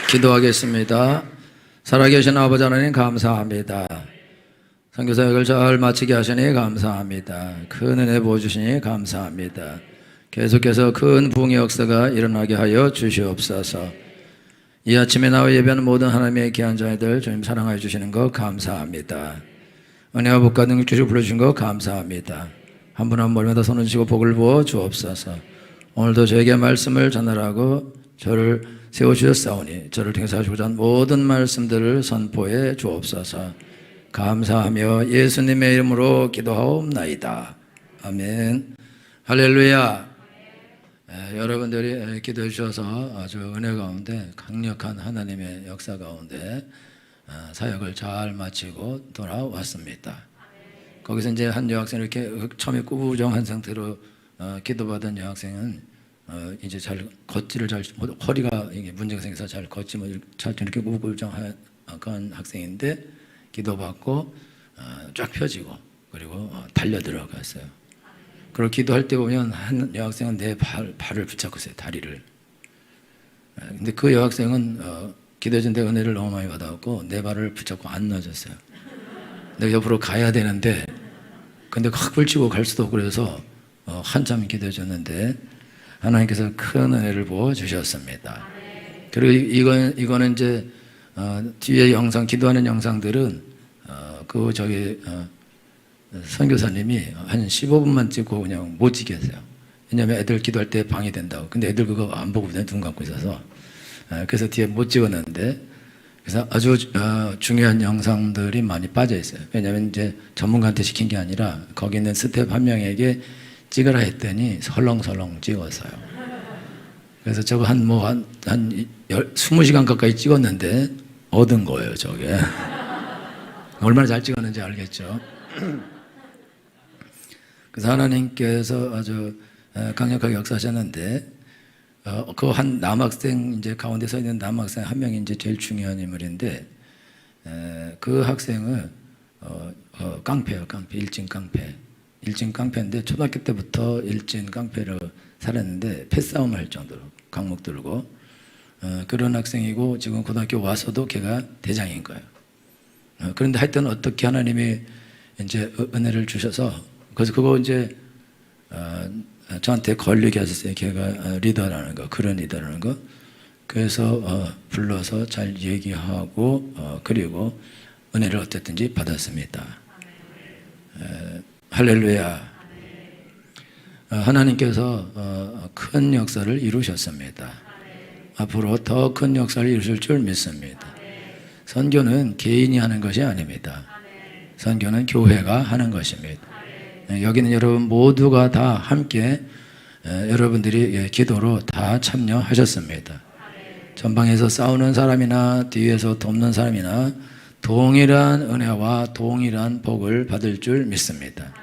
기도하겠습니다. 살아계신 아버지 하나님 감사합니다. 선교사역을 잘 마치게 하시니 감사합니다. 큰 은혜 부어주시니 감사합니다. 계속해서 큰 부흥의 역사가 일어나게 하여 주시옵소서. 이 아침에 나와 예배하는 모든 하나님의 귀한 자녀들 주님 사랑하여 주시는 것 감사합니다. 은혜와 복과 능력 주시고 불러주신 것 감사합니다. 한 분 한 분마다 손을 주시고 복을 부어 주옵소서. 오늘도 저에게 말씀을 전하라고 저를 세워주셨사오니 저를 통해서 하시고자 한 모든 말씀들을 선포해 주옵소서. 감사하며 예수님의 이름으로 기도하옵나이다. 아멘. 할렐루야. 여러분들이 기도해 주셔서 아주 은혜 가운데 강력한 하나님의 역사 가운데 사역을 잘 마치고 돌아왔습니다. 거기서 이제 한 여학생 이렇게 처음에 꾸부정한 상태로 기도받은 여학생은 이제 잘 걷지를 잘 허리가 이게 문제가 생겨서 잘 걷지 잘 이렇게 꾸부정한 학생인데 기도받고 쫙 펴지고 그리고 달려 들어갔어요. 그리고 기도할 때 보면 한 여학생은 내 발을 붙잡고 있어요. 다리를. 근데 그 여학생은 기도해준 데 은혜를 너무 많이 받아갖고 내 발을 붙잡고 안 놔줬어요. 내가 옆으로 가야 되는데 근데 확 불치고 갈 수도 없고 그래서 한참 기도해줬는데 하나님께서 큰 은혜를 부어주셨습니다. 그리고 이거는 이제 뒤에 영상, 기도하는 영상들은 선교사님이 한 15분만 찍고 그냥 못 찍겠어요. 왜냐면 애들 기도할 때 방해 된다고. 근데 애들 그거 안 보고 그냥 눈 감고 있어서 그래서 뒤에 못 찍었는데 그래서 아주 중요한 영상들이 많이 빠져 있어요. 왜냐면 이제 전문가한테 시킨 게 아니라 거기 있는 스텝 한 명에게 찍으라 했더니 설렁설렁 찍었어요. 그래서 저거 한 20시간 가까이 찍었는데 얻은 거예요, 저게. 얼마나 잘 찍었는지 알겠죠? 그래서 하나님께서 아주 강력하게 역사하셨는데, 그 한 남학생, 이제 가운데 서 있는 남학생 한 명이 이제 제일 중요한 인물인데, 그 학생은, 깡패예요, 깡패. 일진 깡패인데, 초등학교 때부터 일진 깡패로 살았는데, 패싸움 할 정도로, 강목 들고, 그런 학생이고, 지금 고등학교 와서도 걔가 대장인 거예요. 그런데 하여튼 어떻게 하나님이 이제 은혜를 주셔서, 그래서 그거 이제, 저한테 걸리게 하셨어요. 걔가 리더라는 거, 그런 리더라는 거. 그래서 불러서 잘 얘기하고 그리고 은혜를 어쨌든지 받았습니다. 할렐루야. 하나님께서 큰 역사를 이루셨습니다. 앞으로 더 큰 역사를 이루실 줄 믿습니다. 선교는 개인이 하는 것이 아닙니다. 선교는 교회가 하는 것입니다. 여기는 여러분 모두가 다 함께 여러분들이 기도로 다 참여하셨습니다. 전방에서 싸우는 사람이나 뒤에서 돕는 사람이나 동일한 은혜와 동일한 복을 받을 줄 믿습니다.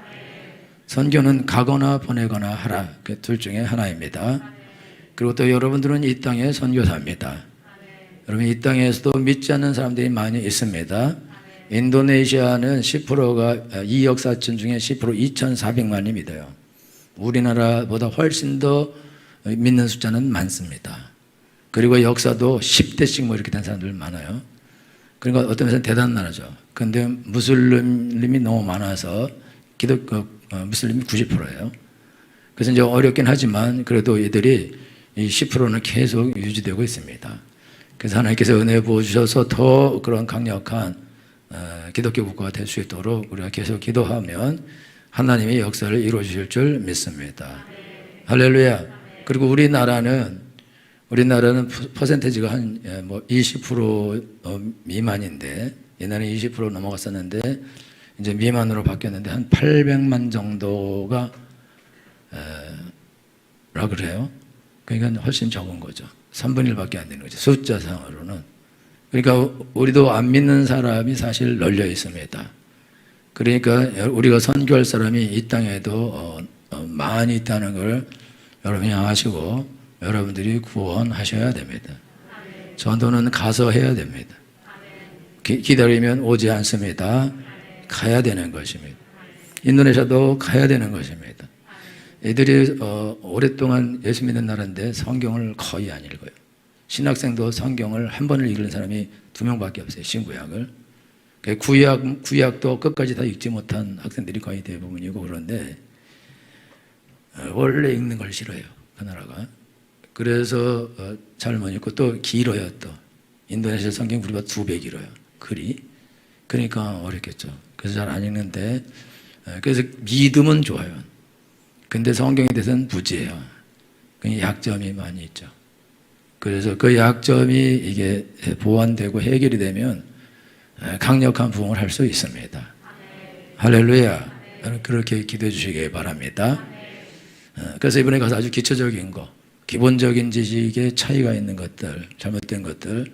선교는 가거나 보내거나 하라, 그 둘 중에 하나입니다. 그리고 또 여러분들은 이 땅의 선교사입니다. 여러분 이 땅에서도 믿지 않는 사람들이 많이 있습니다. 인도네시아는 10%가 이 역사촌 중에 10% 2,400만이 믿어요. 우리나라보다 훨씬 더 믿는 숫자는 많습니다. 그리고 역사도 10대씩 뭐 이렇게 된 사람들 많아요. 그러니까 어떤 면에서는 대단한 나라죠. 그런데 무슬림이 너무 많아서 무슬림이 90%예요. 그래서 이제 어렵긴 하지만 그래도 얘들이 이 10%는 계속 유지되고 있습니다. 그래서 하나님께서 은혜 부어주셔서 더 그런 강력한 기독교 국가가 될 수 있도록 우리가 계속 기도하면 하나님의 역사를 이루어 주실 줄 믿습니다. 할렐루야. 그리고 우리나라는 퍼센테이지가 한 20% 미만인데 옛날에 20% 넘어갔었는데 이제 미만으로 바뀌었는데 한 800만 정도가 라 그래요. 그러니까 훨씬 적은 거죠. 3분의 1밖에 안 되는 거죠. 숫자상으로는. 그러니까 우리도 안 믿는 사람이 사실 널려 있습니다. 그러니까 우리가 선교할 사람이 이 땅에도 많이 있다는 걸 여러분이 아시고 여러분들이 구원하셔야 됩니다. 전도는 가서 해야 됩니다. 기다리면 오지 않습니다. 가야 되는 것입니다. 인도네시아도 가야 되는 것입니다. 애들이 오랫동안 예수 믿는 나라인데 성경을 거의 안 읽어요. 신학생도 성경을 한 번을 읽는 사람이 2명밖에 없어요. 신구약을. 구약도 끝까지 다 읽지 못한 학생들이 거의 대부분이고 그런데 원래 읽는 걸 싫어해요. 그 나라가. 그래서 잘 못 읽고 또 길어요. 또 인도네시아 성경 우리가 2배 길어요. 글이. 그러니까 어렵겠죠. 그래서 잘 안 읽는데 그래서 믿음은 좋아요. 근데 성경에 대해서는 부지예요. 그 약점이 많이 있죠. 그래서 그 약점이 이게 보완되고 해결이 되면 강력한 부흥을 할 수 있습니다. 할렐루야. 여러분 그렇게 기도해 주시기 바랍니다. 그래서 이번에 가서 아주 기초적인 거, 기본적인 지식에 차이가 있는 것들, 잘못된 것들,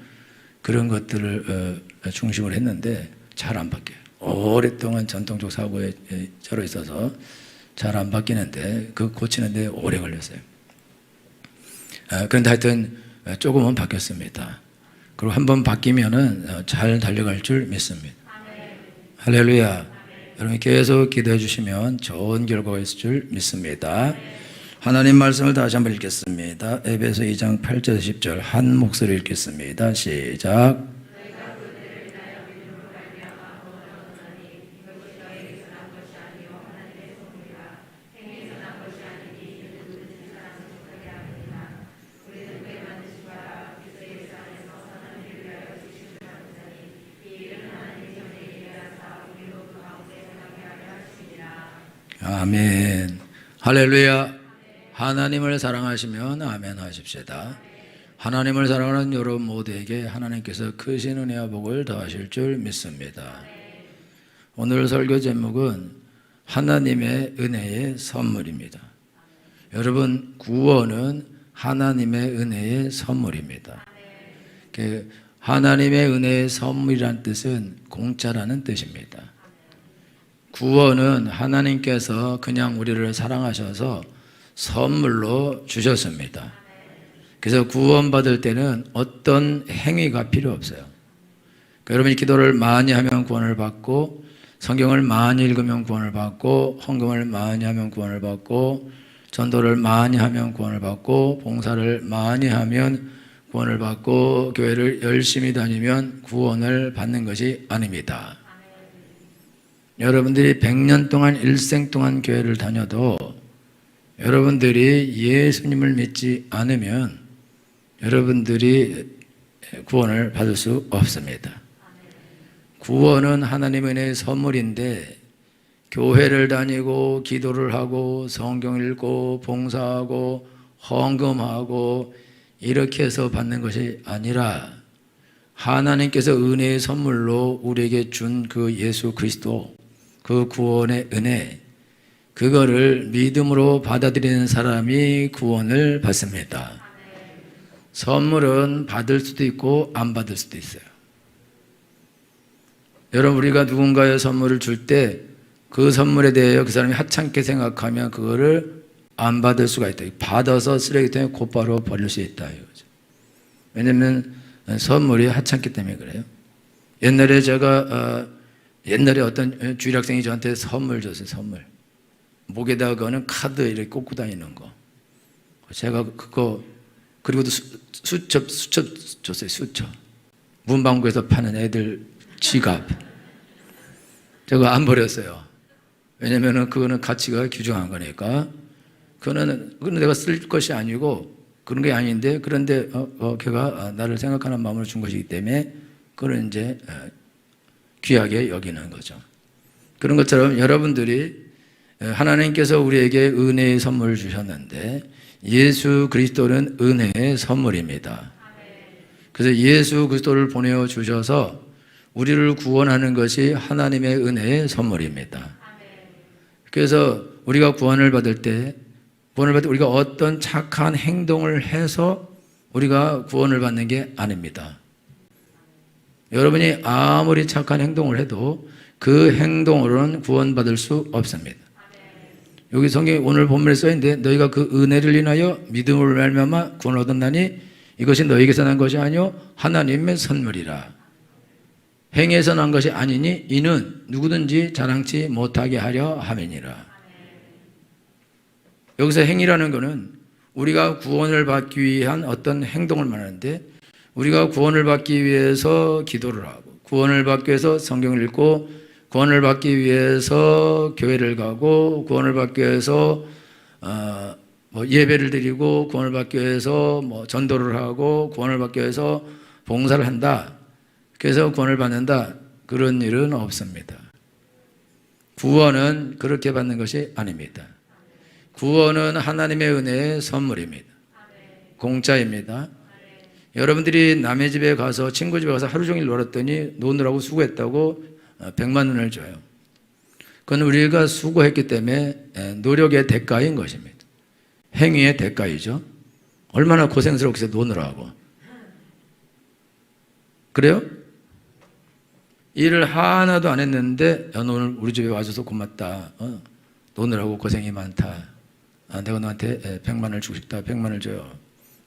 그런 것들을 중심으로 했는데 잘 안 바뀌어요. 오랫동안 전통적 사고에 절어 있어서 잘 안 바뀌는데 그 고치는데 오래 걸렸어요. 그런데 하여튼 조금은 바뀌었습니다. 그리고 한번 바뀌면은 잘 달려갈 줄 믿습니다. 할렐루야. 여러분 계속 기도해 주시면 좋은 결과가 있을 줄 믿습니다. 하나님 말씀을 다시 한번 읽겠습니다. 에베소 2장 8절 10절 한 목소리 읽겠습니다. 시작. 아멘. 할렐루야. 하나님을 사랑하시면 아멘 하십시다. 하나님을 사랑하는 여러분 모두에게 하나님께서 크신 은혜와 복을 더하실 줄 믿습니다. 오늘 설교 제목은 하나님의 은혜의 선물입니다. 여러분 구원은 하나님의 은혜의 선물입니다. 하나님의 은혜의 선물이란 뜻은 공짜라는 뜻입니다. 구원은 하나님께서 그냥 우리를 사랑하셔서 선물로 주셨습니다. 그래서 구원받을 때는 어떤 행위가 필요 없어요. 그러니까 여러분이 기도를 많이 하면 구원을 받고 성경을 많이 읽으면 구원을 받고 헌금을 많이 하면 구원을 받고 전도를 많이 하면 구원을 받고 봉사를 많이 하면 구원을 받고 교회를 열심히 다니면 구원을 받는 것이 아닙니다. 여러분들이 100년 동안 일생 동안 교회를 다녀도 여러분들이 예수님을 믿지 않으면 여러분들이 구원을 받을 수 없습니다. 구원은 하나님의 은혜의 선물인데 교회를 다니고 기도를 하고 성경 읽고 봉사하고 헌금하고 이렇게 해서 받는 것이 아니라 하나님께서 은혜의 선물로 우리에게 준 그 예수 그리스도 그 구원의 은혜 그거를 믿음으로 받아들이는 사람이 구원을 받습니다. 선물은 받을 수도 있고 안 받을 수도 있어요. 여러분 우리가 누군가의 선물을 줄 때 그 선물에 대해 그 사람이 하찮게 생각하면 그거를 안 받을 수가 있다. 받아서 쓰레기통에 곧바로 버릴 수 있다. 이거죠. 왜냐하면 선물이 하찮기 때문에 그래요. 옛날에 제가 옛날에 어떤 주일학생이 저한테 선물 줬어요. 선물. 목에다가 거는 카드 이렇게 꽂고 다니는 거. 제가 그거 그리고도 수첩 줬어요. 수첩. 문방구에서 파는 애들 지갑. 제가 안 버렸어요. 왜냐면은 그거는 가치가 규정한 거니까. 그거는 내가 쓸 것이 아니고 그런 게 아닌데 그런데 걔가 나를 생각하는 마음으로 준 것이기 때문에 그걸 이제 귀하게 여기는 거죠. 그런 것처럼 여러분들이 하나님께서 우리에게 은혜의 선물을 주셨는데 예수 그리스도는 은혜의 선물입니다. 그래서 예수 그리스도를 보내어 주셔서 우리를 구원하는 것이 하나님의 은혜의 선물입니다. 그래서 우리가 구원을 받을 때 우리가 어떤 착한 행동을 해서 우리가 구원을 받는 게 아닙니다. 여러분이 아무리 착한 행동을 해도 그 행동으로는 구원받을 수 없습니다. 여기 성경에 오늘 본문에 써있는데 너희가 그 은혜를 인하여 믿음으로 말미암아 구원을 얻었나니 이것이 너희에게서 난 것이 아니요 하나님의 선물이라. 행해서 난 것이 아니니 이는 누구든지 자랑치 못하게 하려 함이니라. 여기서 행이라는 것은 우리가 구원을 받기 위한 어떤 행동을 말하는데, 우리가 구원을 받기 위해서 기도를 하고, 구원을 받기 위해서 성경을 읽고, 구원을 받기 위해서 교회를 가고, 구원을 받기 위해서 예배를 드리고, 구원을 받기 위해서 전도를 하고, 구원을 받기 위해서 봉사를 한다. 그래서 구원을 받는다. 그런 일은 없습니다. 구원은 그렇게 받는 것이 아닙니다. 구원은 하나님의 은혜의 선물입니다. 공짜입니다. 여러분들이 남의 집에 가서, 친구 집에 가서 하루 종일 놀았더니 노느라고 수고했다고 100만 원을 줘요. 그건 우리가 수고했기 때문에 노력의 대가인 것입니다. 행위의 대가이죠. 얼마나 고생스럽게 노느라고. 그래요? 일을 하나도 안 했는데, 야, 너 오늘 우리 집에 와줘서 고맙다. 노느라고 고생이 많다. 내가 너한테 100만 원을 주고 싶다. 100만 원을 줘요.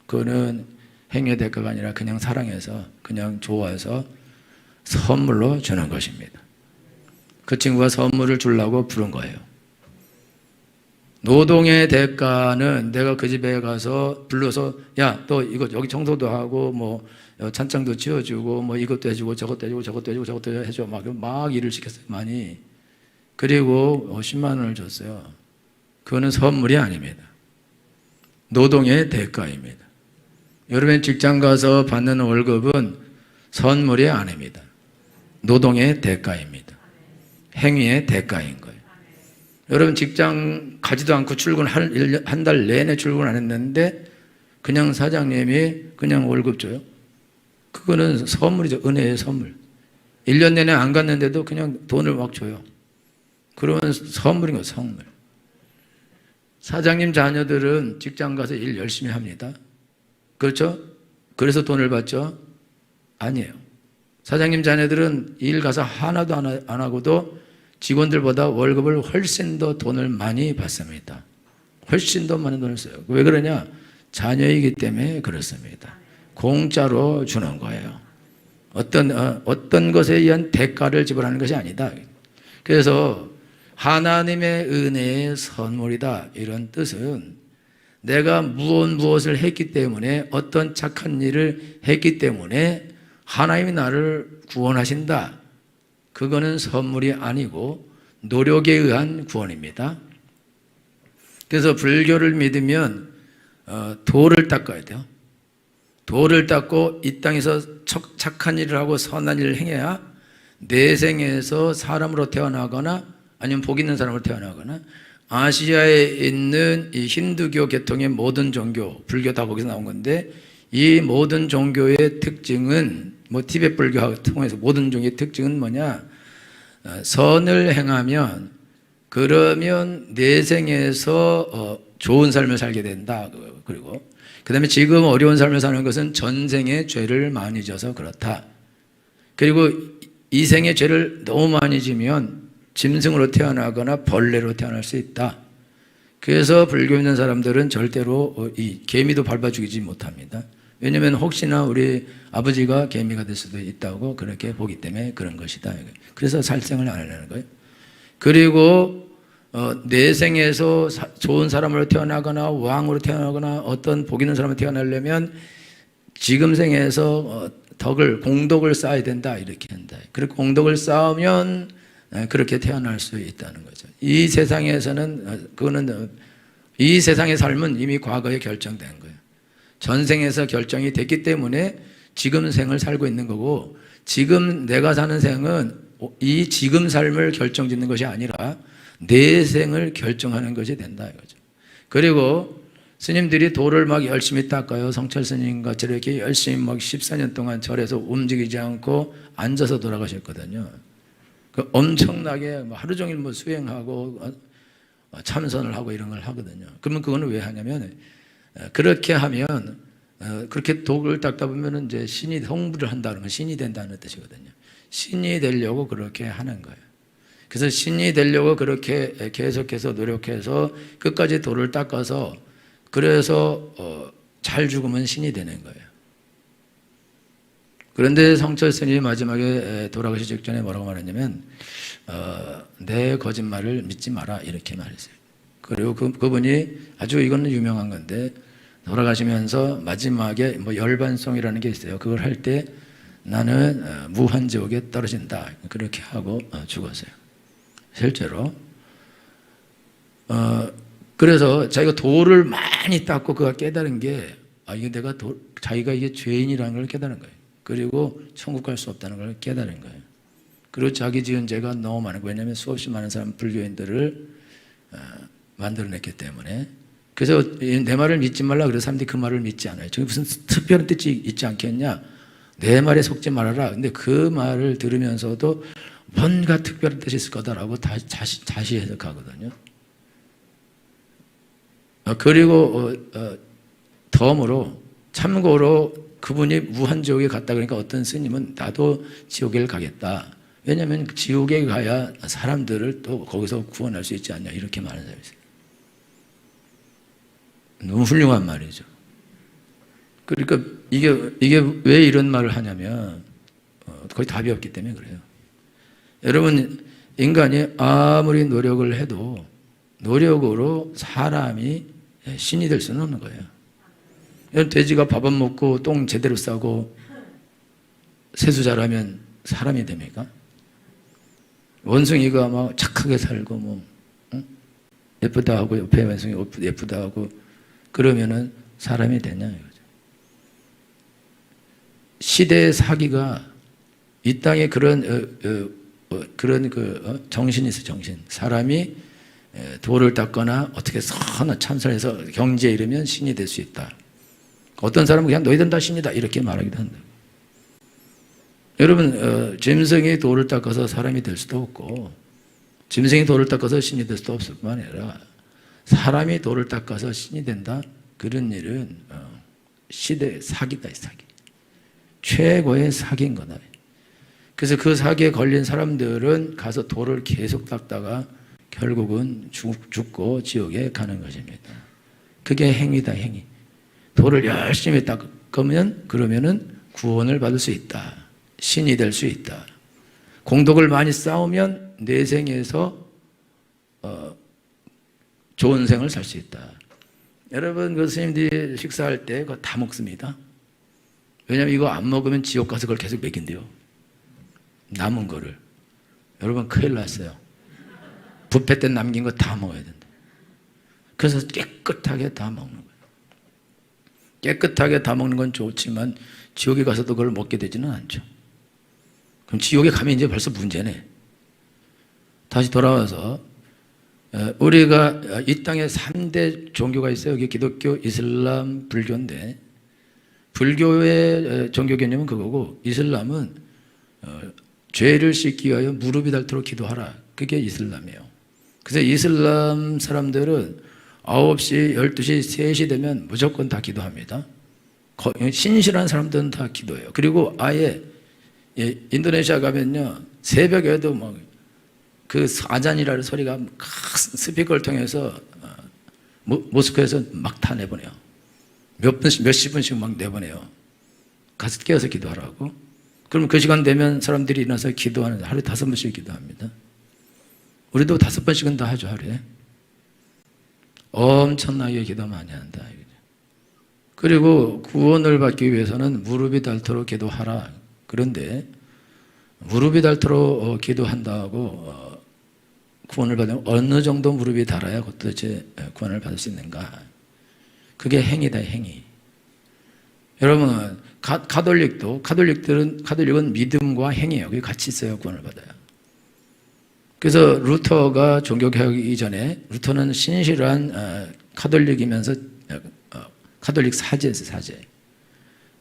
그거는 행위의 대가가 아니라 그냥 사랑해서, 그냥 좋아해서 선물로 주는 것입니다. 그 친구가 선물을 주려고 부른 거예요. 노동의 대가는 내가 그 집에 가서 불러서, 야, 너 이거 여기 청소도 하고 찬장도 치워주고 이것도 해주고 저것도 해주고 저것도 해주고 저것도 해줘, 막 일을 시켰어요. 많이. 그리고 10만 원을 줬어요. 그거는 선물이 아닙니다. 노동의 대가입니다. 여러분 직장 가서 받는 월급은 선물이 아닙니다. 노동의 대가입니다. 행위의 대가인 거예요. 여러분 직장 가지도 않고 한 달 내내 출근 안 했는데 그냥 사장님이 그냥 월급 줘요. 그거는 선물이죠. 은혜의 선물. 1년 내내 안 갔는데도 그냥 돈을 막 줘요. 그러면 선물인 거예요. 선물. 사장님 자녀들은 직장 가서 일 열심히 합니다. 그렇죠? 그래서 돈을 받죠? 아니에요. 사장님 자녀들은 일 가서 하나도 안 하고도 직원들보다 월급을 훨씬 더 돈을 많이 받습니다. 훨씬 더 많은 돈을 써요. 왜 그러냐? 자녀이기 때문에 그렇습니다. 공짜로 주는 거예요. 어떤 것에 의한 대가를 지불하는 것이 아니다. 그래서 하나님의 은혜의 선물이다, 이런 뜻은 내가 무엇을 했기 때문에, 어떤 착한 일을 했기 때문에 하나님이 나를 구원하신다. 그거는 선물이 아니고 노력에 의한 구원입니다. 그래서 불교를 믿으면 도를 닦아야 돼요. 도를 닦고 이 땅에서 착한 일을 하고 선한 일을 행해야 내생에서 사람으로 태어나거나 아니면 복 있는 사람으로 태어나거나, 아시아에 있는 이 힌두교 계통의 모든 종교, 불교 다 거기서 나온 건데, 이 모든 종교의 특징은 티베트 불교하고 통해서 모든 종교의 특징은 뭐냐? 선을 행하면 그러면 내생에서 좋은 삶을 살게 된다. 그리고 그 다음에 지금 어려운 삶을 사는 것은 전생의 죄를 많이 져서 그렇다. 그리고 이 생의 죄를 너무 많이 지면 짐승으로 태어나거나 벌레로 태어날 수 있다. 그래서 불교 있는 사람들은 절대로 이 개미도 밟아 죽이지 못합니다. 왜냐하면 혹시나 우리 아버지가 개미가 될 수도 있다고 그렇게 보기 때문에 그런 것이다. 그래서 살생을 안 하려는 거예요. 그리고 내생에서 좋은 사람으로 태어나거나 왕으로 태어나거나 어떤 복 있는 사람으로 태어나려면 지금 생에서 공덕을 쌓아야 된다, 이렇게 한다. 그리고 공덕을 쌓으면 그렇게 태어날 수 있다는 거죠. 이 세상에서는 이 세상의 삶은 이미 과거에 결정된 거예요. 전생에서 결정이 됐기 때문에 지금 생을 살고 있는 거고, 지금 내가 사는 생은 이 지금 삶을 결정짓는 것이 아니라 내 생을 결정하는 것이 된다 이거죠. 그리고 스님들이 돌을 막 열심히 닦아요. 성철 스님같이 이렇게 열심히 막 14년 동안 절에서 움직이지 않고 앉아서 돌아가셨거든요. 엄청나게 하루 종일 수행하고 참선을 하고 이런 걸 하거든요. 그러면 그거는 왜 하냐면, 그렇게 하면 그렇게 독을 닦다 보면 이제 신이 성불을 한다는 건 신이 된다는 뜻이거든요. 신이 되려고 그렇게 하는 거예요. 그래서 신이 되려고 그렇게 계속해서 노력해서 끝까지 돌을 닦아서, 그래서 잘 죽으면 신이 되는 거예요. 그런데 성철 스님이 마지막에 돌아가시 직전에 뭐라고 말했냐면, 내 거짓말을 믿지 마라, 이렇게 말했어요. 그리고 그분이 아주 이거는 유명한 건데, 돌아가시면서 마지막에 뭐 열반송이라는 게 있어요. 그걸 할 때 나는 무한지옥에 떨어진다. 그렇게 하고 죽었어요. 실제로. 그래서 자기가 돌을 많이 닦고 그가 깨달은 게, 이게 자기가 이게 죄인이라는 걸 깨달은 거예요. 그리고 천국 갈 수 없다는 걸 깨달은 거예요. 그리고 자기 지은 죄가 너무 많은 거예요. 왜냐하면 수없이 많은 불교인들을 만들어냈기 때문에. 그래서 내 말을 믿지 말라 그래서 사람들이 그 말을 믿지 않아요. 저게 무슨 특별한 뜻이 있지 않겠냐? 내 말에 속지 말아라. 근데 그 말을 들으면서도 뭔가 특별한 뜻이 있을 거다라고 다시 해석하거든요. 그리고 덤으로 참고로 그분이 무한지옥에 갔다 그러니까 어떤 스님은 나도 지옥에 가겠다. 왜냐하면 지옥에 가야 사람들을 또 거기서 구원할 수 있지 않냐 이렇게 말하는 사람이 있어요. 너무 훌륭한 말이죠. 그러니까 이게 왜 이런 말을 하냐면 거의 답이 없기 때문에 그래요. 여러분, 인간이 아무리 노력을 해도 노력으로 사람이 신이 될 수는 없는 거예요. 돼지가 밥 안 먹고 똥 제대로 싸고 세수 잘하면 사람이 됩니까? 원숭이가 막 착하게 살고 뭐 예쁘다 하고 옆에 원숭이 예쁘다 하고 그러면은 사람이 되냐 이거죠. 시대의 사기가 이 땅에 그런 정신이 있어. 정신. 사람이 돌을 닦거나 어떻게 선한 참선해서 경지에 이르면 신이 될 수 있다. 어떤 사람은 그냥 너희들은 다 신이다 이렇게 말하기도 한다. 여러분, 짐승이 돌을 닦아서 사람이 될 수도 없고 짐승이 돌을 닦아서 신이 될 수도 없을 뿐만 아니라 사람이 돌을 닦아서 신이 된다? 그런 일은 시대의 사기다. 사기. 최고의 사기인 거다. 그래서 그 사기에 걸린 사람들은 가서 돌을 계속 닦다가 결국은 죽고 지옥에 가는 것입니다. 그게 행위다. 행위. 돌을 열심히 닦으면 그러면은 구원을 받을 수 있다. 신이 될 수 있다. 공덕을 많이 쌓으면 내 생에서 좋은 생을 살 수 있다. 여러분, 그 스님들이 식사할 때 그거 다 먹습니다. 왜냐하면 이거 안 먹으면 지옥 가서 그걸 계속 먹인대요. 남은 거를. 여러분, 큰일 났어요. 뷔페 때 남긴 거 다 먹어야 된다. 그래서 깨끗하게 다 먹는 거예요. 깨끗하게 다 먹는 건 좋지만 지옥에 가서도 그걸 먹게 되지는 않죠. 그럼 지옥에 가면 이제 벌써 문제네. 다시 돌아와서 우리가 이 땅에 3대 종교가 있어요. 여기 기독교, 이슬람, 불교인데 불교의 종교 개념은 그거고 이슬람은 죄를 씻기 위하여 무릎이 닳도록 기도하라. 그게 이슬람이에요. 그래서 이슬람 사람들은 9시, 12시, 3시 되면 무조건 다 기도합니다. 신실한 사람들은 다 기도해요. 그리고 아예 인도네시아 가면요 새벽에도 막 그 아잔이라는 소리가 스피커를 통해서 모스크에서 막 다 내보내요. 몇십 분씩 막 내보내요. 가서 깨어서 기도하라고. 그럼 그 시간 되면 사람들이 일어나서 기도하는 하루에 5번씩 기도합니다. 우리도 5번씩은 다 하죠. 하루에. 엄청나게 기도 많이 한다. 그리고 구원을 받기 위해서는 무릎이 닳도록 기도하라. 그런데 무릎이 닳도록 기도한다고 구원을 받으면 어느 정도 무릎이 닳아야 도대체 구원을 받을 수 있는가? 그게 행위다. 행위. 여러분, 가톨릭은 믿음과 행위예요. 그게 같이 있어야 구원을 받아요. 그래서 루터가 종교개혁 이전에 루터는 신실한 가톨릭이면서 가톨릭 사제였어요. 사제.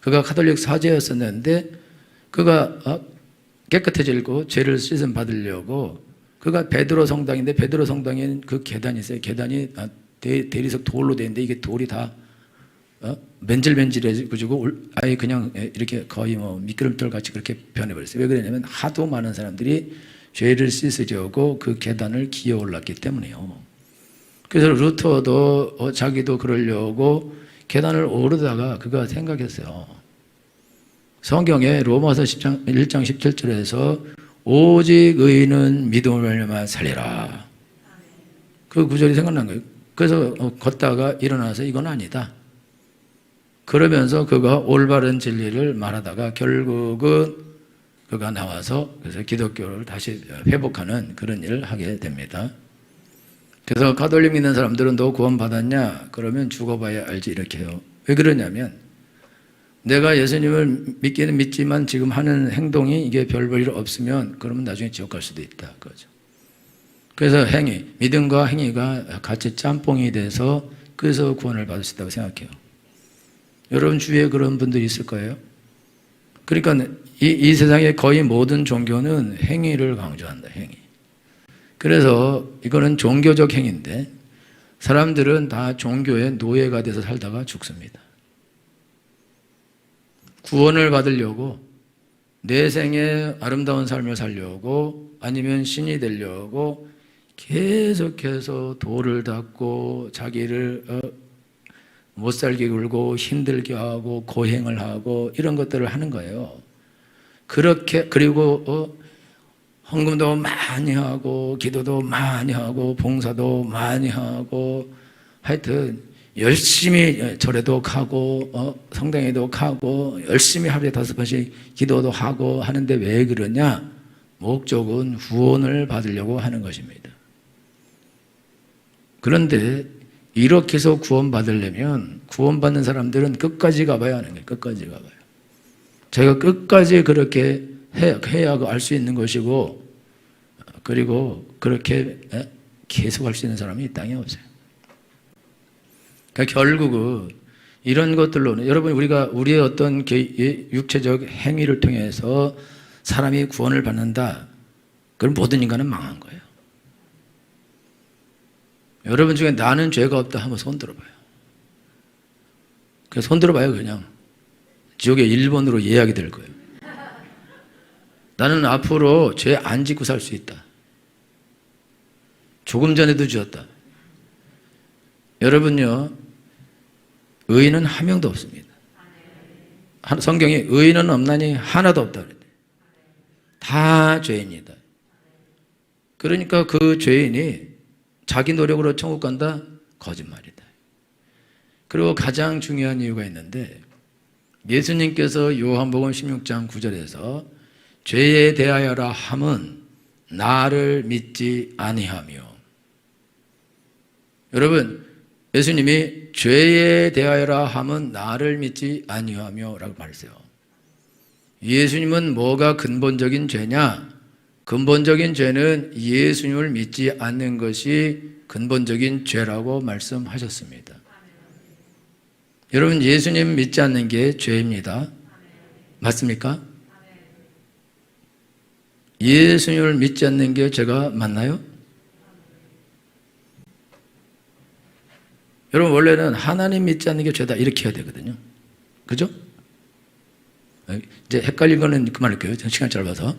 그가 가톨릭 사제였었는데 그가 깨끗해지고 죄를 씻음 받으려고 그가 베드로 성당인데 베드로 성당에는 그 계단이 있어요. 계단이 대리석 돌로 되어 있는데 이게 돌이 다 맨질맨질해지고 아예 그냥 이렇게 거의 뭐 미끄럼틀 같이 그렇게 변해버렸어요. 왜 그러냐면 하도 많은 사람들이 죄를 씻으려고 그 계단을 기어 올랐기 때문이에요. 그래서 루터도 자기도 그러려고 계단을 오르다가 그가 생각했어요. 성경에 로마서 1장 17절에서 오직 의인은 믿음을 말미암아 살리라. 그 구절이 생각난 거예요. 그래서 걷다가 일어나서 이건 아니다. 그러면서 그가 올바른 진리를 말하다가 결국은 그가 나와서 그래서 기독교를 다시 회복하는 그런 일을 하게 됩니다. 그래서 가톨릭 믿는 사람들은 너 구원 받았냐? 그러면 죽어봐야 알지 이렇게 해요. 왜 그러냐면 내가 예수님을 믿기는 믿지만 지금 하는 행동이 이게 별 볼 일 없으면 그러면 나중에 지옥 갈 수도 있다. 그거죠. 그래서 믿음과 행위가 같이 짬뽕이 돼서 그래서 구원을 받을 수 있다고 생각해요. 여러분 주위에 그런 분들이 있을 거예요. 그러니까 이 세상의 거의 모든 종교는 행위를 강조한다. 행위. 그래서 이거는 종교적 행위인데 사람들은 다 종교의 노예가 돼서 살다가 죽습니다. 구원을 받으려고 내 생에 아름다운 삶을 살려고 아니면 신이 되려고 계속해서 돌을 닦고 자기를 못 살게 굴고 힘들게 하고 고행을 하고 이런 것들을 하는 거예요. 그렇게 그리고 헌금도 많이 하고 기도도 많이 하고 봉사도 많이 하고 하여튼 열심히 절에도 가고 성당에도 가고 열심히 하루에 5번씩 기도도 하고 하는데 왜 그러냐? 목적은 구원을 받으려고 하는 것입니다. 그런데 이렇게 해서 구원받으려면 구원받는 사람들은 끝까지 가봐야 하는 거예요. 끝까지 가봐요. 제가 끝까지 그렇게 해야 알 수 있는 것이고 그리고 그렇게 계속 할 수 있는 사람이 이 땅에 없어요. 그러니까 결국은 이런 것들로는 여러분 우리가 우리의 어떤 육체적 행위를 통해서 사람이 구원을 받는다. 그럼 모든 인간은 망한 거예요. 여러분 중에 나는 죄가 없다 하면 손 들어봐요. 그래서 손 들어봐요. 그냥 지옥에 1번으로 예약이 될 거예요. 나는 앞으로 죄 안 짓고 살 수 있다. 조금 전에도 지었다. 여러분요, 의인은 한 명도 없습니다. 성경에 의인은 없나니 하나도 없다 그래요. 다 죄인이다. 그러니까 그 죄인이 자기 노력으로 천국 간다? 거짓말이다. 그리고 가장 중요한 이유가 있는데 예수님께서 요한복음 16장 9절에서 죄에 대하여라 함은 나를 믿지 아니하며 여러분 예수님이 죄에 대하여라 함은 나를 믿지 아니하며 라고 말했어요. 예수님은 뭐가 근본적인 죄냐? 근본적인 죄는 예수님을 믿지 않는 것이 근본적인 죄라고 말씀하셨습니다. 여러분 예수님 믿지 않는 게 죄입니다. 맞습니까? 예수님을 믿지 않는 게 죄가 맞나요? 여러분 원래는 하나님 믿지 않는 게 죄다 이렇게 해야 되거든요. 그죠? 이제 헷갈린 거는 그만할게요. 시간 짧아서.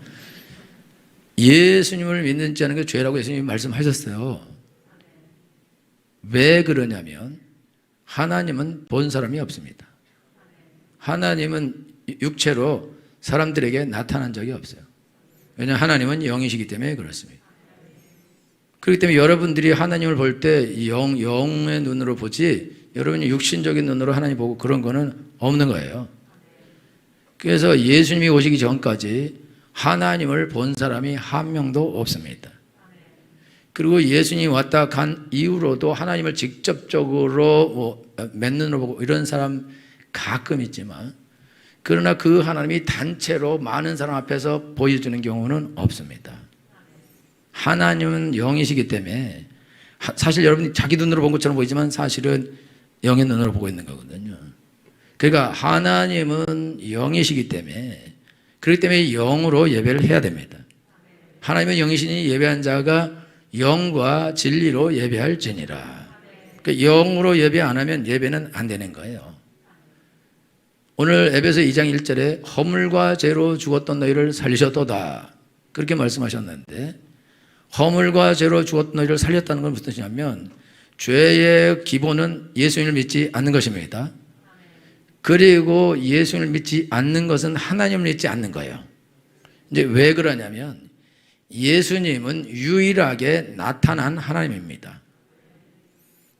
예수님을 믿는지 않는 게 죄라고 예수님이 말씀하셨어요. 왜 그러냐면 하나님은 본 사람이 없습니다. 하나님은 육체로 사람들에게 나타난 적이 없어요. 왜냐하면 하나님은 영이시기 때문에 그렇습니다. 그렇기 때문에 여러분들이 하나님을 볼 때 영의 눈으로 보지 여러분이 육신적인 눈으로 하나님 보고 그런 거는 없는 거예요. 그래서 예수님이 오시기 전까지 하나님을 본 사람이 한 명도 없습니다. 그리고 예수님이 왔다 간 이후로도 하나님을 직접적으로 맨눈으로 보고 이런 사람 가끔 있지만 그러나 그 하나님이 단체로 많은 사람 앞에서 보여주는 경우는 없습니다. 하나님은 영이시기 때문에 사실 여러분이 자기 눈으로 본 것처럼 보이지만 사실은 영의 눈으로 보고 있는 거거든요. 그러니까 하나님은 영이시기 때문에 그렇기 때문에 영으로 예배를 해야 됩니다. 하나님은 영이시니 예배한 자가 영과 진리로 예배할지니라. 그러니까 영으로 예배 안 하면 예배는 안 되는 거예요. 오늘 에베소 2장 1절에 허물과 죄로 죽었던 너희를 살리셨도다 그렇게 말씀하셨는데 허물과 죄로 죽었던 너희를 살렸다는 건 무슨 뜻이냐면 죄의 기본은 예수님을 믿지 않는 것입니다. 그리고 예수님을 믿지 않는 것은 하나님을 믿지 않는 거예요. 이제 왜 그러냐면 예수님은 유일하게 나타난 하나님입니다.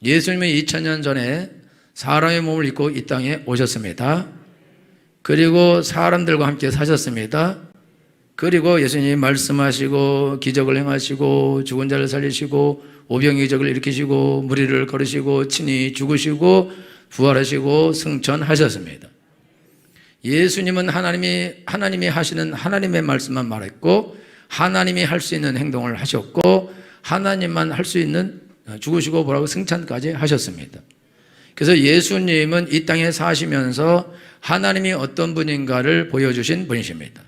예수님은 2000년 전에 사람의 몸을 입고 이 땅에 오셨습니다. 그리고 사람들과 함께 사셨습니다. 그리고 예수님이 말씀하시고 기적을 행하시고 죽은 자를 살리시고 오병이적을 일으키시고 무리를 걸으시고 친히 죽으시고 부활하시고 승천하셨습니다. 예수님은 하나님이 하시는 하나님의 말씀만 말했고 하나님이 할 수 있는 행동을 하셨고 하나님만 할 수 있는 죽으시고 부활하고 승천까지 하셨습니다. 그래서 예수님은 이 땅에 사시면서 하나님이 어떤 분인가를 보여주신 분이십니다.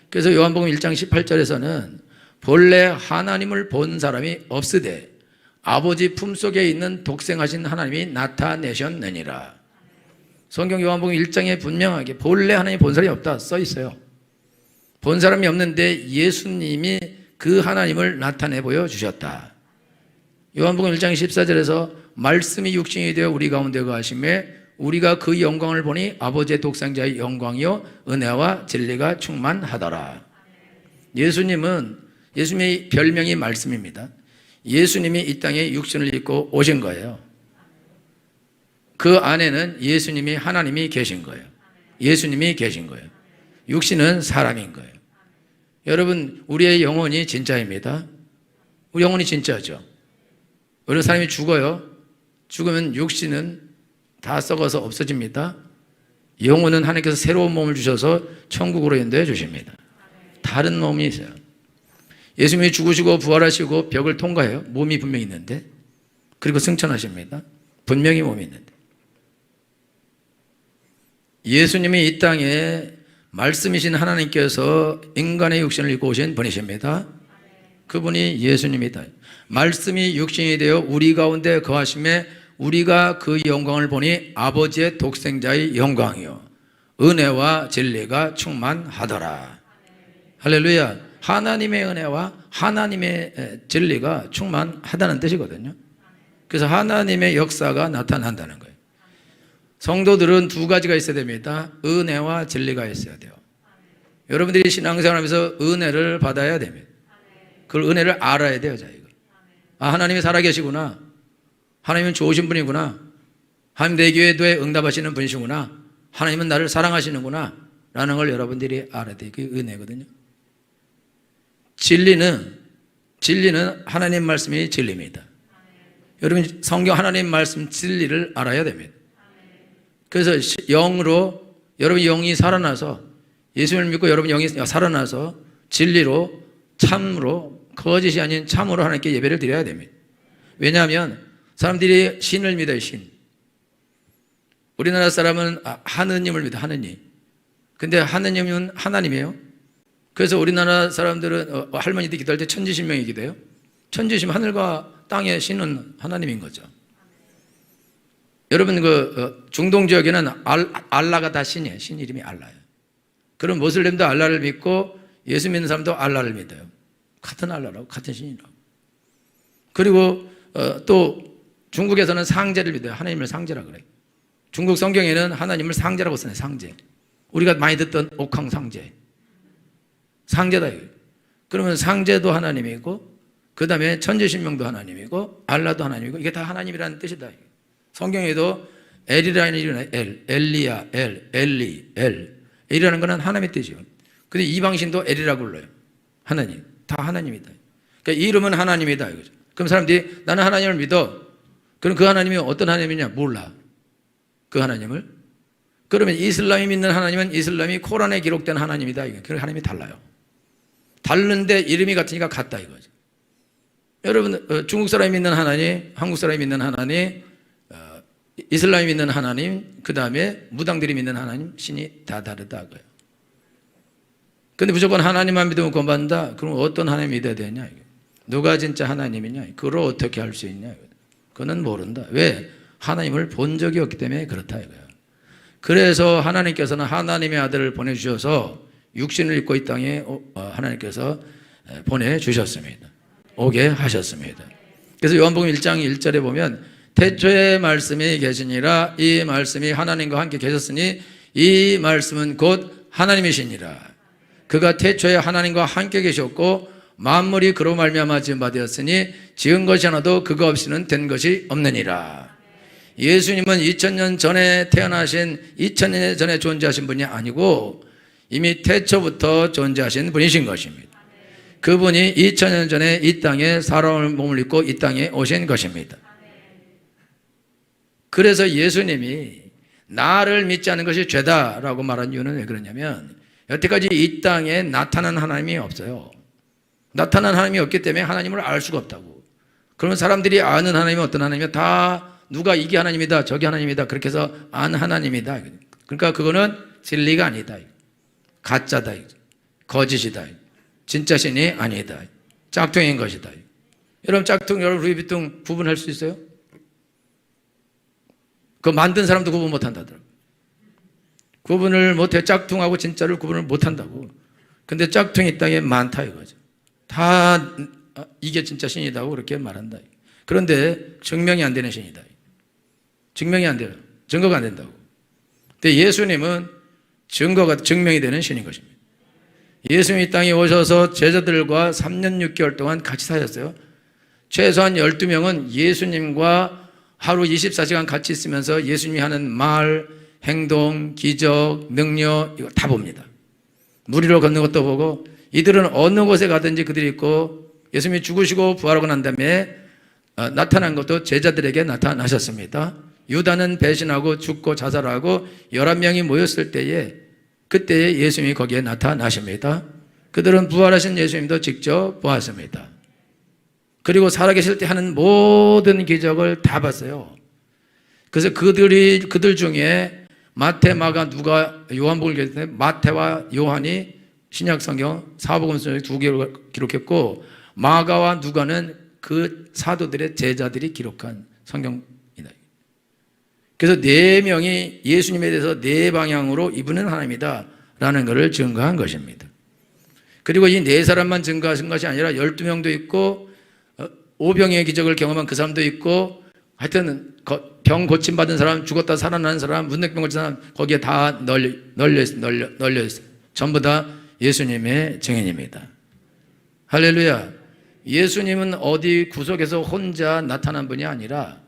그래서 요한복음 1장 18절에서는 본래 하나님을 본 사람이 없으되 아버지 품속에 있는 독생하신 하나님이 나타내셨느니라. 성경 요한복음 1장에 분명하게 본래 하나님 본 사람이 없다 써 있어요. 본 사람이 없는데 예수님이 그 하나님을 나타내 보여주셨다. 요한복음 1장 14절에서 말씀이 육신이 되어 우리 가운데 거하심에 우리가 그 영광을 보니 아버지의 독생자의 영광이요 은혜와 진리가 충만하더라. 예수님의 별명이 말씀입니다. 예수님이 이 땅에 육신을 입고 오신 거예요. 그 안에는 예수님이 하나님이 계신 거예요. 예수님이 계신 거예요. 육신은 사람인 거예요. 여러분, 우리의 영혼이 진짜입니다. 우리 영혼이 진짜죠. 어느 사람이 죽어요. 죽으면 육신은 다 썩어서 없어집니다. 영혼은 하나님께서 새로운 몸을 주셔서 천국으로 인도해 주십니다. 다른 몸이 있어요. 예수님이 죽으시고 부활하시고 벽을 통과해요. 몸이 분명히 있는데. 그리고 승천하십니다. 분명히 몸이 있는데. 예수님이 이 땅에 말씀이신 하나님께서 인간의 육신을 입고 오신 분이십니다. 그분이 예수님이다. 말씀이 육신이 되어 우리 가운데 거하심에 우리가 그 영광을 보니 아버지의 독생자의 영광이요 은혜와 진리가 충만하더라. 할렐루야. 하나님의 은혜와 하나님의 진리가 충만하다는 뜻이거든요. 그래서 하나님의 역사가 나타난다는 거예요. 성도들은 두 가지가 있어야 됩니다. 은혜와 진리가 있어야 돼요. 여러분들이 신앙생활하면서 은혜를 받아야 됩니다. 그걸 은혜를 알아야 돼요. 아, 하나님이 살아계시구나. 하나님은 좋으신 분이구나. 하나님 내 기도에 응답하시는 분이시구나. 하나님은 나를 사랑하시는구나 라는 걸 여러분들이 알아야 돼요. 그게 은혜거든요. 진리는 하나님 말씀이 진리입니다. 여러분 성경 하나님 말씀 진리를 알아야 됩니다. 그래서 영으로 여러분 영이 살아나서 예수님을 믿고 여러분 영이 살아나서 진리로 참으로 거짓이 아닌 참으로 하나님께 예배를 드려야 됩니다. 왜냐하면 사람들이 신을 믿어요. 신. 우리나라 사람은 하느님을 믿어. 하느님. 근데 하느님은 하나님이에요. 그래서 우리나라 사람들은 할머니들 기도할 때 천지신명이 기도해요. 천지신 하늘과 땅의 신은 하나님인 거죠. 여러분 중동 지역에는 알라가 다 신이에요. 신 이름이 알라예요. 그럼 모슬림도 알라를 믿고 예수 믿는 사람도 알라를 믿어요. 같은 알라라고 같은 신이라고. 그리고 또 중국에서는 상제를 믿어요. 하나님을 상제라 그래요. 중국 성경에는 하나님을 상제라고 쓰네요. 상제. 우리가 많이 듣던 옥황상제. 상제다 이거예요. 그러면 상제도 하나님이고 그 다음에 천지신명도 하나님이고 알라도 하나님이고 이게 다 하나님이라는 뜻이다. 성경에도 엘이라는 이름이 엘리야, 엘리, 엘이라는 거는 하나님의 뜻이에요. 근데 이방신도 엘이라고 불러요. 하나님. 다 하나님이다. 그러니까 이름은 하나님이다 이거죠. 그럼 사람들이 나는 하나님을 믿어. 그럼 그 하나님이 어떤 하나님이냐? 몰라. 그 하나님을. 그러면 이슬람이 믿는 하나님은 이슬람이 코란에 기록된 하나님이다. 그 하나님이 달라요. 다른데 이름이 같으니까 같다 이거죠. 여러분 중국 사람이 믿는 하나님, 한국 사람이 믿는 하나님, 이슬람이 믿는 하나님, 그 다음에 무당들이 믿는 하나님, 신이 다 다르다고요. 근데 무조건 하나님만 믿으면 구원받는다? 그럼 어떤 하나님 믿어야 되냐? 누가 진짜 하나님이냐? 그걸 어떻게 알 수 있냐? 그거는 모른다. 왜? 하나님을 본 적이 없기 때문에 그렇다 이거예요. 그래서 하나님께서는 하나님의 아들을 보내주셔서 육신을 입고 이 땅에 하나님께서 보내주셨습니다. 오게 하셨습니다. 그래서 요한복음 1장 1절에 보면 태초에 말씀이 계시니라 이 말씀이 하나님과 함께 계셨으니 이 말씀은 곧 하나님이시니라. 그가 태초에 하나님과 함께 계셨고 만물이 그로 말미암아 지은 바 되었으니 지은 것이 하나도 그가 없이는 된 것이 없느니라. 예수님은 2000년 전에 태어나신 2000년 전에 존재하신 분이 아니고 이미 태초부터 존재하신 분이신 것입니다. 그분이 2000년 전에 이 땅에 사람의 몸을 입고 이 땅에 오신 것입니다. 그래서 예수님이 나를 믿지 않는 것이 죄다라고 말한 이유는 왜 그러냐면 여태까지 이 땅에 나타난 하나님이 없어요. 나타난 하나님이 없기 때문에 하나님을 알 수가 없다고. 그러면 사람들이 아는 하나님이 어떤 하나님이야? 다 누가 이게 하나님이다 저게 하나님이다 그렇게 해서 안 하나님이다. 그러니까 그거는 진리가 아니다. 가짜다. 거짓이다. 진짜 신이 아니다. 짝퉁인 것이다. 여러분 짝퉁, 여러분 루이비통 구분할 수 있어요? 그 만든 사람도 구분 못한다더라고요. 구분을 못해. 짝퉁하고 진짜를 구분을 못한다고. 근데 짝퉁이 이 땅에 많다 이거죠. 다 이게 진짜 신이다고 그렇게 말한다. 그런데 증명이 안 되는 신이다. 증명이 안 돼요. 증거가 안 된다고. 근데 예수님은 증명이 되는 신인 것입니다. 예수님이 이 땅에 오셔서 제자들과 3년 6개월 동안 같이 사셨어요. 최소한 12명은 예수님과 하루 24시간 같이 있으면서 예수님이 하는 말, 행동, 기적, 능력 이거 다 봅니다. 물 위로 걷는 것도 보고 이들은 어느 곳에 가든지 그들이 있고 예수님이 죽으시고 부활하고 난 다음에 나타난 것도 제자들에게 나타나셨습니다. 유다는 배신하고 죽고 자살하고 11명이 모였을 때에 그때에 예수님이 거기에 나타나십니다. 그들은 부활하신 예수님도 직접 보았습니다. 그리고 살아계실 때 하는 모든 기적을 다 봤어요. 그래서 그들 중에 마태, 마가, 누가, 요한복음을 기록했는데 마태와 요한이 신약 성경 사복음 속에 2개를 기록했고 마가와 누가는 그 사도들의 제자들이 기록한 성경이다. 그래서 4명이 예수님에 대해서 4방향으로 이분은 하나님이다 라는 것을 증거한 것입니다. 그리고 이 4사람만 증거하신 것이 아니라 12명도 있고 5병의 기적을 경험한 그 사람도 있고 하여튼 병 고침받은 사람, 죽었다 살아난 사람, 문둥병 고친 사람 거기에 다 널려 있어요. 전부 다 예수님의 증인입니다. 할렐루야. 예수님은 어디 구석에서 혼자 나타난 분이 아니라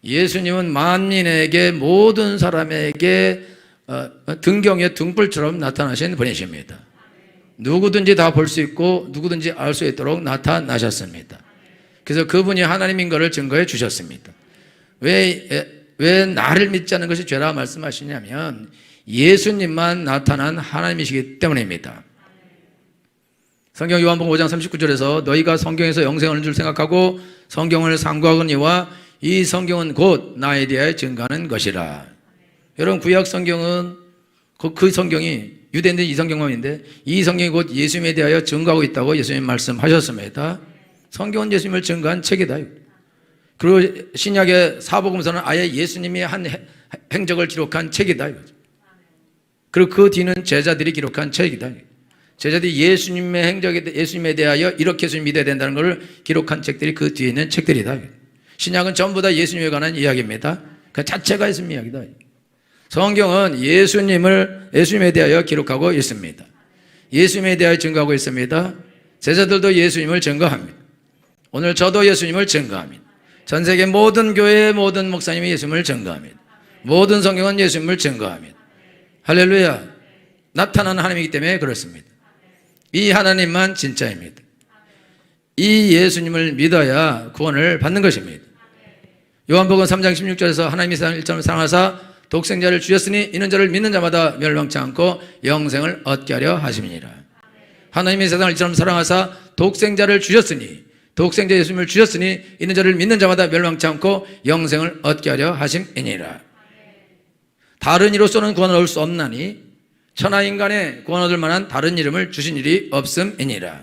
예수님은 만민에게 모든 사람에게 등경의 등불처럼 나타나신 분이십니다. 누구든지 다 볼 수 있고 누구든지 알 수 있도록 나타나셨습니다. 그래서 그분이 하나님인 것을 증거해 주셨습니다. 왜 나를 믿지 않는 것이 죄라 말씀하시냐면 예수님만 나타난 하나님이시기 때문입니다. 성경 요한복음 5장 39절에서 너희가 성경에서 영생을 얻는 줄 생각하고 성경을 상고하거니와 이 성경은 곧 나에 대하여 증거하는 것이라. 여러분 구약 성경은 그 성경이 유대인들 이 성경만인데 이 성경이 곧 예수님에 대하여 증거하고 있다고 예수님 말씀하셨습니다. 성경은 예수님을 증거한 책이다. 그리고 신약의 사복음서는 아예 예수님이 한 행적을 기록한 책이다. 그리고 그 뒤는 제자들이 기록한 책이다. 제자들이 예수님의 행적에 예수님에 대하여 이렇게 예수님 믿어야 된다는 것을 기록한 책들이 그 뒤에 있는 책들이다. 신약은 전부 다 예수님에 관한 이야기입니다. 그 자체가 예수님 이야기다. 성경은 예수님에 대하여 기록하고 있습니다. 예수님에 대하여 증거하고 있습니다. 제자들도 예수님을 증거합니다. 오늘 저도 예수님을 증거합니다. 전 세계 모든 교회의 모든 목사님이 예수님을 증거합니다. 모든 성경은 예수님을 증거합니다. 할렐루야. 나타난 하나님이기 때문에 그렇습니다. 이 하나님만 진짜입니다. 이 예수님을 믿어야 구원을 받는 것입니다. 요한복음 3장 16절에서 하나님이 세상을 일처럼 사랑하사 독생자를 주셨으니 이는 저를 믿는 자마다 멸망치 않고 영생을 얻게 하려 하심이니라. 하나님이 세상을 이처럼 사랑하사 독생자를 주셨으니 독생자 예수님을 주셨으니 이는 저를 믿는 자마다 멸망치 않고 영생을 얻게 하려 하심이니라. 다른 이로서는 구원을 얻을 수 없나니 천하인간에 구원 얻을 만한 다른 이름을 주신 일이 없음이니라.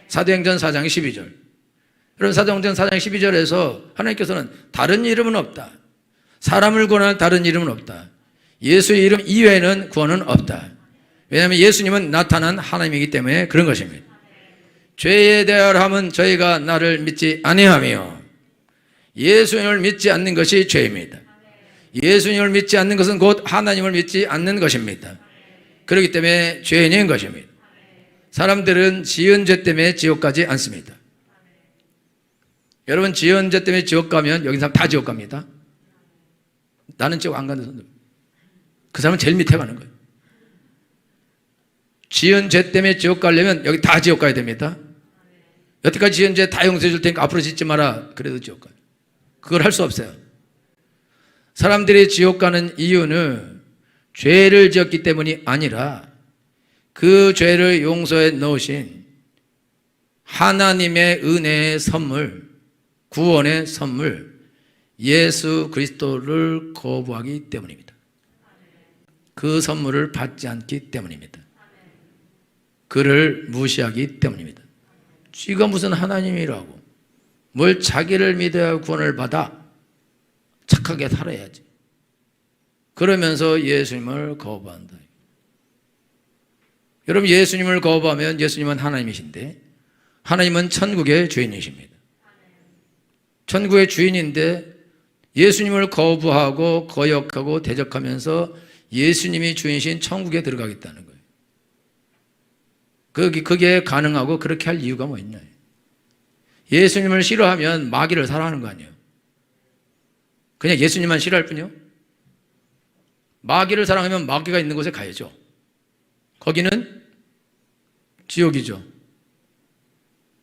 사도행전 4장 12절. 여러분 사도행전 4장 12절에서 하나님께서는 다른 이름은 없다. 사람을 구원할 다른 이름은 없다. 예수의 이름 이외에는 구원은 없다. 왜냐하면 예수님은 나타난 하나님이기 때문에 그런 것입니다. 죄에 대하여함은 저희가 나를 믿지 아니하며 예수님을 믿지 않는 것이 죄입니다. 예수님을 믿지 않는 것은 곧 하나님을 믿지 않는 것입니다. 그렇기 때문에 죄인인 것입니다. 사람들은 지은 죄 때문에 지옥 가지 않습니다. 여러분 지은 죄 때문에 지옥 가면 여기 사람 다 지옥 갑니다. 나는 지옥 안 간다 손. 그 사람은 제일 밑에 가는 거예요. 지은 죄 때문에 지옥 가려면 여기 다 지옥 가야 됩니다. 여태까지 지은 죄 다 용서해 줄 테니까 앞으로 짓지 마라. 그래도 지옥 가요. 그걸 할 수 없어요. 사람들이 지옥 가는 이유는 죄를 지었기 때문이 아니라 그 죄를 용서해 넣으신 하나님의 은혜의 선물, 구원의 선물, 예수 그리스도를 거부하기 때문입니다. 그 선물을 받지 않기 때문입니다. 그를 무시하기 때문입니다. 쥐가 무슨 하나님이라고, 뭘 자기를 믿어야 구원을 받아. 착하게 살아야지. 그러면서 예수님을 거부한다. 여러분, 예수님을 거부하면 예수님은 하나님이신데 하나님은 천국의 주인이십니다. 천국의 주인인데 예수님을 거부하고 거역하고 대적하면서 예수님이 주인이신 천국에 들어가겠다는 거예요. 그게 가능하고 그렇게 할 이유가 뭐 있냐. 예수님을 싫어하면 마귀를 사랑하는 거 아니에요. 그냥 예수님만 싫어할 뿐이요. 마귀를 사랑하면 마귀가 있는 곳에 가야죠. 거기는 지옥이죠.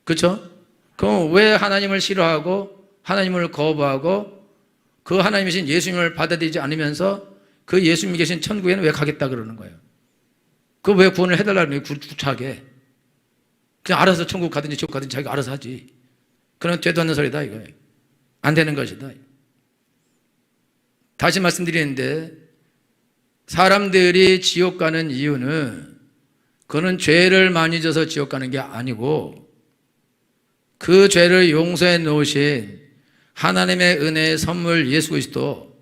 그렇죠? 그럼 왜 하나님을 싫어하고 하나님을 거부하고 그 하나님이신 예수님을 받아들이지 않으면서 그 예수님이 계신 천국에는 왜 가겠다 그러는 거예요? 그 왜 구원을 해달라는 거예요? 구차하게. 그냥 알아서 천국 가든지 지옥 가든지 자기가 알아서 하지. 그런 되도 않는 소리다 이거예요. 안 되는 것이다. 다시 말씀드리는데, 사람들이 지옥 가는 이유는 그는 죄를 많이 져서 지옥 가는 게 아니고 그 죄를 용서해 놓으신 하나님의 은혜의 선물 예수 그리스도,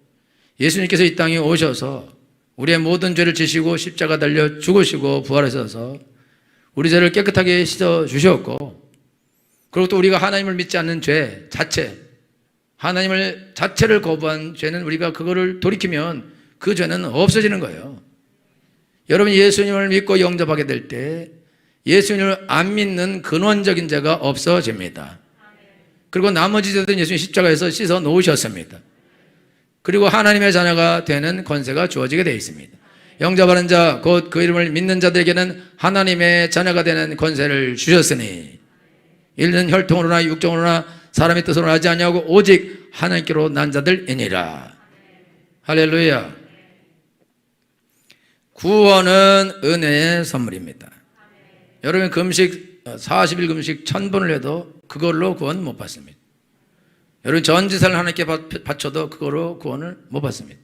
예수님께서 이 땅에 오셔서 우리의 모든 죄를 지시고 십자가 달려 죽으시고 부활하셔서 우리 죄를 깨끗하게 씻어 주셨고, 그리고 또 우리가 하나님을 믿지 않는 죄 자체, 하나님을 자체를 거부한 죄는 우리가 그거를 돌이키면 그 죄는 없어지는 거예요. 여러분, 예수님을 믿고 영접하게 될 때 예수님을 안 믿는 근원적인 죄가 없어집니다. 그리고 나머지 죄들은 예수님 십자가에서 씻어 놓으셨습니다. 그리고 하나님의 자녀가 되는 권세가 주어지게 되어 있습니다. 영접하는 자, 곧 그 이름을 믿는 자들에게는 하나님의 자녀가 되는 권세를 주셨으니 이는 혈통으로나 육정으로나 사람의 뜻으로 하지 아니하고 오직 하나님께로 난 자들이니라. 할렐루야. 구원은 은혜의 선물입니다. 여러분, 금식 40일 금식 1000번을 해도 그걸로 구원 못 받습니다. 여러분, 전지사를 하나님께 바쳐도 그걸로 구원을 못 받습니다.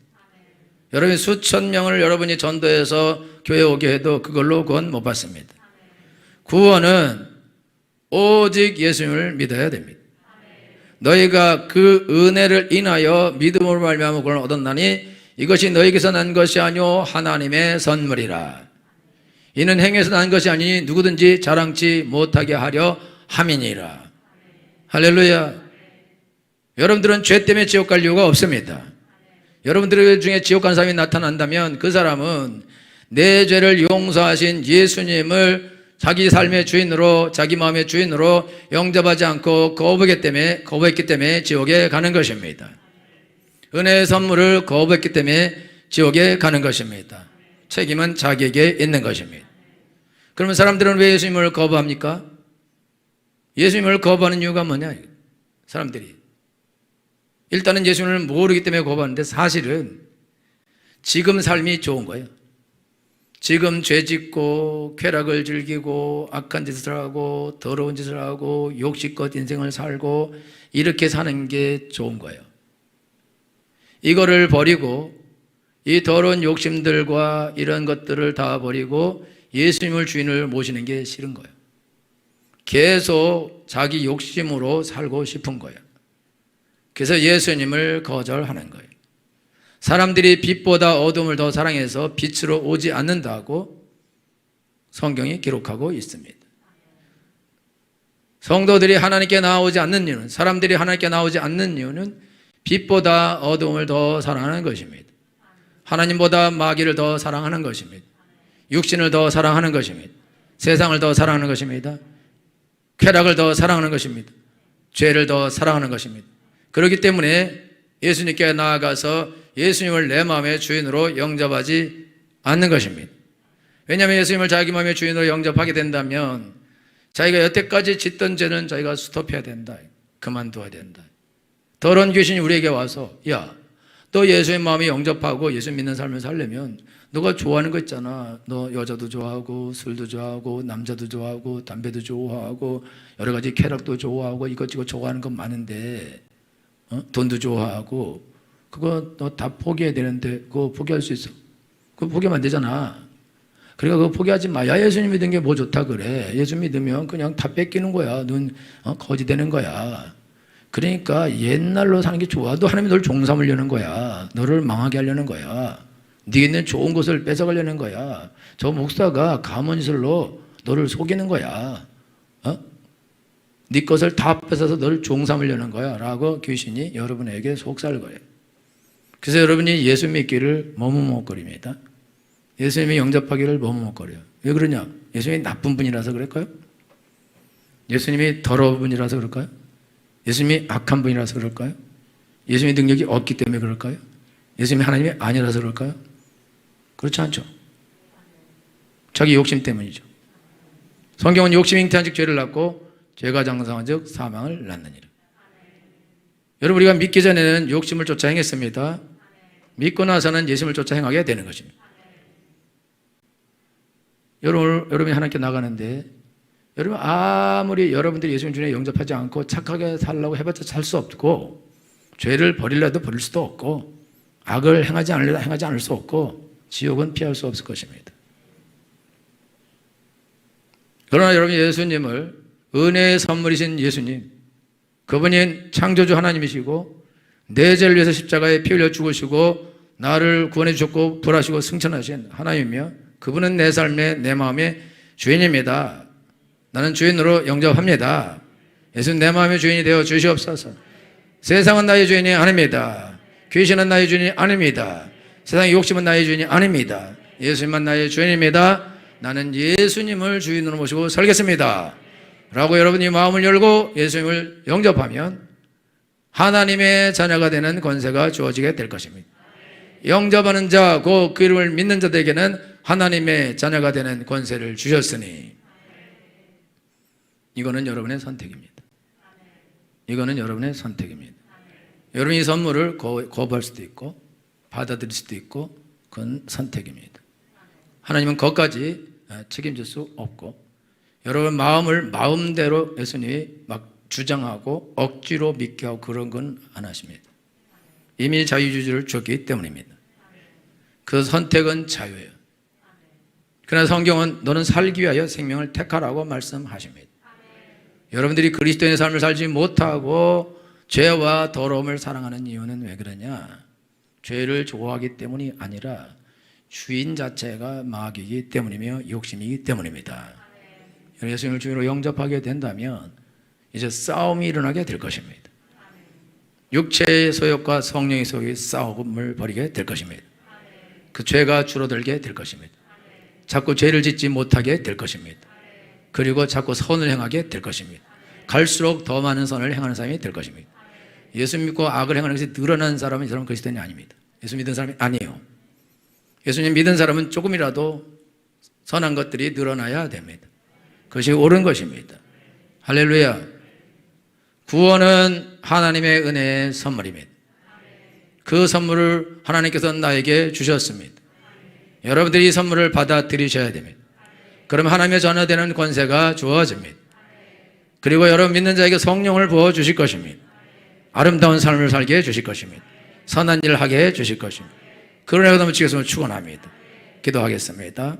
여러분, 수천 명을 여러분이 전도해서 교회 오게 해도 그걸로 구원 못 받습니다. 구원은 오직 예수님을 믿어야 됩니다. 너희가 그 은혜를 인하여 믿음으로 말미암아 구원을 얻었나니 이것이 너희에게서 난 것이 아니오 하나님의 선물이라. 이는 행위에서 난 것이 아니니 누구든지 자랑치 못하게 하려 함이니라. 할렐루야. 여러분들은 죄 때문에 지옥 갈 이유가 없습니다. 여러분들 중에 지옥 간 사람이 나타난다면 그 사람은 내 죄를 용서하신 예수님을 자기 삶의 주인으로, 자기 마음의 주인으로 영접하지 않고 거부했기 때문에 지옥에 가는 것입니다. 은혜의 선물을 거부했기 때문에 지옥에 가는 것입니다. 책임은 자기에게 있는 것입니다. 그러면 사람들은 왜 예수님을 거부합니까? 예수님을 거부하는 이유가 뭐냐? 사람들이 일단은 예수님을 모르기 때문에 거부하는데, 사실은 지금 삶이 좋은 거예요. 지금 죄 짓고 쾌락을 즐기고 악한 짓을 하고 더러운 짓을 하고 욕심껏 인생을 살고 이렇게 사는 게 좋은 거예요. 이거를 버리고 이 더러운 욕심들과 이런 것들을 다 버리고 예수님을 주인을 모시는 게 싫은 거예요. 계속 자기 욕심으로 살고 싶은 거예요. 그래서 예수님을 거절하는 거예요. 사람들이 빛보다 어둠을 더 사랑해서 빛으로 오지 않는다고 성경이 기록하고 있습니다. 성도들이 하나님께 나오지 않는 이유는, 사람들이 하나님께 나오지 않는 이유는 빛보다 어둠을 더 사랑하는 것입니다. 하나님보다 마귀를 더 사랑하는 것입니다. 육신을 더 사랑하는 것입니다. 세상을 더 사랑하는 것입니다. 쾌락을 더 사랑하는 것입니다. 죄를 더 사랑하는 것입니다. 그렇기 때문에 예수님께 나아가서 예수님을 내 마음의 주인으로 영접하지 않는 것입니다. 왜냐하면 예수님을 자기 마음의 주인으로 영접하게 된다면 자기가 여태까지 짓던 죄는 자기가 스톱해야 된다. 그만둬야 된다. 더러운 귀신이 우리에게 와서 야, 너 예수의 마음에 영접하고 예수 믿는 삶을 살려면 너가 좋아하는 거 있잖아. 너 여자도 좋아하고 술도 좋아하고 남자도 좋아하고 담배도 좋아하고 여러 가지 쾌락도 좋아하고 이것저것 좋아하는 건 많은데 돈도 좋아하고 그거 너 다 포기해야 되는데 그거 포기할 수 있어? 그거 포기하면 안 되잖아. 그러니까 그거 포기하지 마. 야, 예수님 믿는 게 뭐 좋다 그래. 예수 믿으면 그냥 다 뺏기는 거야. 눈 거지 되는 거야. 그러니까 옛날로 사는 게 좋아. 너 하나님이 너를 종 삼으려는 거야. 너를 망하게 하려는 거야. 네게 있는 좋은 것을 뺏어가려는 거야. 저 목사가 가문이슬로 너를 속이는 거야. 네 것을 다 뺏어서 너를 종 삼으려는 거야 라고 귀신이 여러분에게 속삭일 거예요. 그래서 여러분이 예수 믿기를 머뭇거립니다. 예수님이 영접하기를 머뭇거려요. 왜 그러냐? 예수님이 나쁜 분이라서 그럴까요? 예수님이 더러운 분이라서 그럴까요? 예수님이 악한 분이라서 그럴까요? 예수님의 능력이 없기 때문에 그럴까요? 예수님이 하나님이 아니라서 그럴까요? 그렇지 않죠. 자기 욕심 때문이죠. 성경은 욕심 잉태한 즉 죄를 낳고 죄가 장성한 즉 사망을 낳느니라. 여러분, 우리가 믿기 전에는 욕심을 쫓아 행했습니다. 믿고 나서는 예수님을 쫓아 행하게 되는 것입니다. 여러분이 하나님께 나가는데 여러분 아무리 여러분들이 예수님 주에 영접하지 않고 착하게 살려고 해봤자 살 수 없고 죄를 버리려도 버릴 수도 없고 악을 행하지 않으려도 행하지 않을 수 없고 지옥은 피할 수 없을 것입니다. 그러나 여러분 예수님을 은혜의 선물이신 예수님, 그분이 창조주 하나님이시고 내 죄를 위해서 십자가에 피 흘려 죽으시고 나를 구원해 주셨고 부활하시고 승천하신 하나님이며 그분은 내 삶의 내 마음의 주인입니다. 나는 주인으로 영접합니다. 예수는 내 마음의 주인이 되어 주시옵소서. 세상은 나의 주인이 아닙니다. 귀신은 나의 주인이 아닙니다. 세상의 욕심은 나의 주인이 아닙니다. 예수님만 나의 주인입니다. 나는 예수님을 주인으로 모시고 살겠습니다 라고 여러분이 마음을 열고 예수님을 영접하면 하나님의 자녀가 되는 권세가 주어지게 될 것입니다. 영접하는 자, 그 이름을 믿는 자들에게는 하나님의 자녀가 되는 권세를 주셨으니 이거는 여러분의 선택입니다. 이거는 여러분의 선택입니다. 여러분이 이 선물을 거부할 수도 있고 받아들일 수도 있고 그건 선택입니다. 하나님은 그것까지 책임질 수 없고 여러분 마음을 마음대로 예수님이 막 주장하고 억지로 믿게 하고 그런 건 안 하십니다. 이미 자유주의를 줬기 때문입니다. 그 선택은 자유예요. 그러나 성경은 너는 살기 위하여 생명을 택하라고 말씀하십니다. 여러분들이 그리스도인의 삶을 살지 못하고 죄와 더러움을 사랑하는 이유는 왜 그러냐? 죄를 좋아하기 때문이 아니라 주인 자체가 마귀이기 때문이며 욕심이기 때문입니다. 예수님을 주인으로 영접하게 된다면 이제 싸움이 일어나게 될 것입니다. 육체의 소욕과 성령의 소욕의 싸움을 벌이게 될 것입니다. 그 죄가 줄어들게 될 것입니다. 자꾸 죄를 짓지 못하게 될 것입니다. 그리고 자꾸 선을 행하게 될 것입니다. 갈수록 더 많은 선을 행하는 사람이 될 것입니다. 예수 믿고 악을 행하는 것이 늘어나는 사람은 이 사람은 그리스도인이 아닙니다. 예수 믿는 사람이 아니에요. 예수님 믿은 사람은 조금이라도 선한 것들이 늘어나야 됩니다. 그것이 옳은 것입니다. 할렐루야. 구원은 하나님의 은혜의 선물입니다. 그 선물을 하나님께서 나에게 주셨습니다. 여러분들이 이 선물을 받아들이셔야 됩니다. 그러면 하나님의 자녀 되는 권세가 주어집니다. 그리고 여러분 믿는 자에게 성령을 부어주실 것입니다. 아름다운 삶을 살게 해주실 것입니다. 선한 일을 하게 해주실 것입니다. 그런 애가 넘치겠으면 축원합니다. 기도하겠습니다.